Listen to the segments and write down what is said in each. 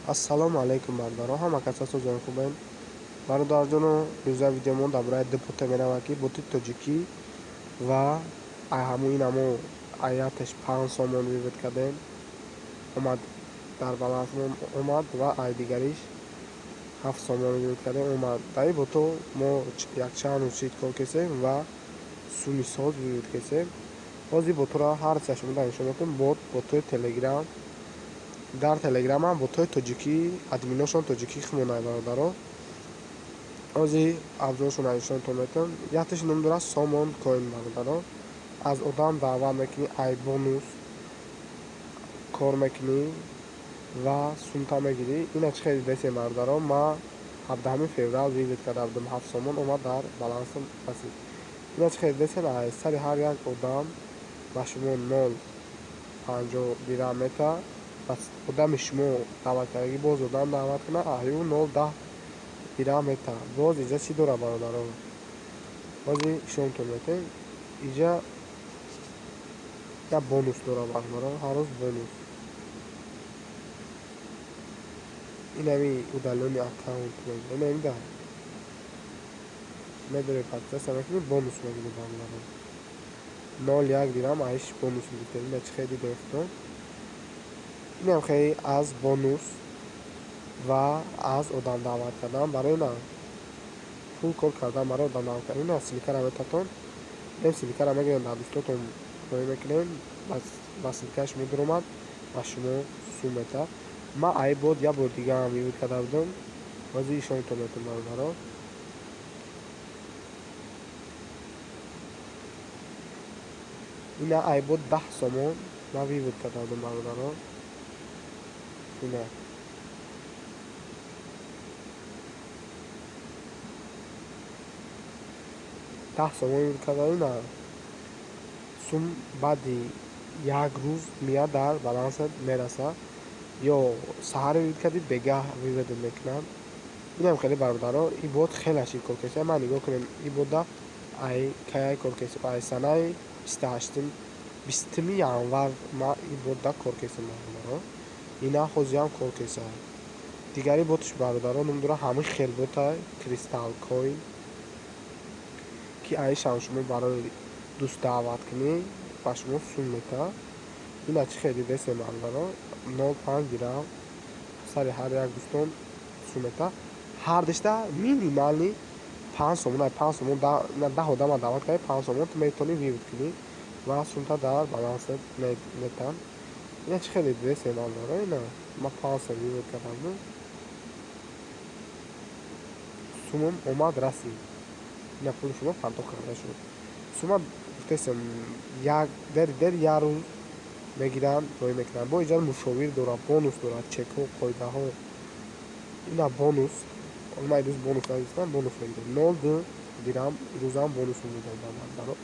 Ассалому алайкум бародаро, ҳама касасо ҷон хубен. Бародарҷону рӯза видеомон дар бораи ду пута мерава ки бути тоҷикӣ ва ҳамун инамо аяташ 5 сомон вивод кардем. Омад дар балансмон омад ва ай дигариш 7 сомон вивод кардем омад. Дар ин бото мо якчанд рӯз кор кесем ва суми соз вивод кесем. Ҳозир боторо ҳар чиз шумо дар нишон метем ботои телеграм. Дар телеграм ҳам ботои тоҷикӣ админошон тоҷикӣ химонай бародаро. ҳозир абзоршон нишонтон метавонам. Якташ ном дора сомон коин бародаро. аз одам даъват мекунӣ, ай бонус кор мекунӣ ва сумта мегирӣ. Ина чӣ хеле десем бародаро. Ма 17 феврал вивод карда будам 7 сомон омад дар балансам расид. Ина чӣ хеле десем аз сари ҳар як одам ба шумо 0.50 дирам мета. пас одами шумо даъват кардагӣ боз одам даъват кунад аҳю 0.10 дирам мета. боз иҷа чӣ дора бародаро? ҳозир ишонтон метем. иҷа як бонус дора бародаро. ҳар рӯз бонус. инами удалёни аккаунт мегирем да. медоре подписа мекунӣ бонус мегирӣ бародаро. 0.1 дирам аиш бонус мегирем. ина чӣ хеле дохтон. инам хеле аз бонус ва аз одам даъват кардан барои на пул кор кардан барои одам даъват кардан. ина силикара метатон. ин силикара мегирем дар дӯстотон рой мекунем. ба силикаи шумо дуромад ба шумо сум мета. ма айбод як бор дига ҳам вивод карда будам. ҳозир ишонтон метем бародаро. ина айбод 10 сомон ма вивод карда будам бародаро. ина сомон вивод карда ина сум баъди як рӯз мият дар балансат мерасад. ё саҳар вивод кардӣ бегаҳ вивод мекунад. инам хеле бародаро. ин бот хеле аши кор кеса. ма нигоҳ кунем ин бода ай кай кор кеса. ай санаи 20 январ ма ин бода кор кесам бародаро. ина ҳозир ҳам кор кеса. дигари ботш бародаро ном дора ҳамин хел ботай кристал коин ки аишам шумо барои дӯст даъват кунӣ ба шумо сум мета. ина чӣ хеле десем бародаро. 0.5 дирам сари ҳар як дӯстон сум мета. ҳар дишта минимали 5 сомон 5 сомон 10 одама даъват кард 5 сомон ту метавонӣ вивод кунӣ ва сумта дар балансат метан. ина чӣ хеле десем бародаро. ина ма 5 сом вивод кардам. сумам омад расид. ина пули шумо пардохт карда шуд. сума гуфтесем як дер як рӯз мегиранд рой мекунанд. бо иҷоди мушовир дора, бонус дора, чекҳо, қоидаҳо. ина бонус ма идӯз бонус надистам. бонус мегирем 0.2 дирам рӯзам бонус мегирем бародаро.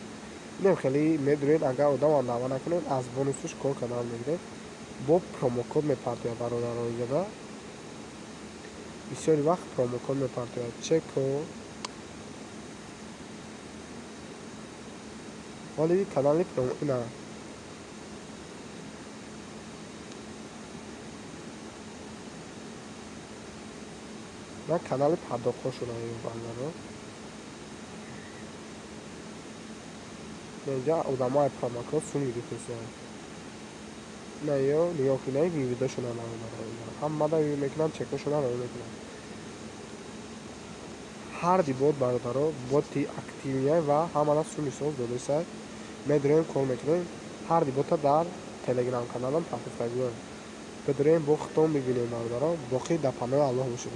инам хеле медонед агар одамам даъват накунед аз бонусаш кор кардан мегирем. бо промокод мепартояд бародаро. иҷода бисёри вақт промокод мепартояд. чеко вале канали ина на канали пардохтҳо шудаем бародаро. инҷа одамои промокод сум гирифтесанд. ина ё нигоҳ кунед вивидошона бародаро. ҳамада вивид мекунам чекошона рой мекунам. ҳарди бот бародаро боти активия ва ҳамара суми соз додесай медорем кор мекунем. ҳарди бота дар телеграм каналам таҳфиз кардем. بدوریم بختم ببینیم برادران باقی در پناه الله باشیم.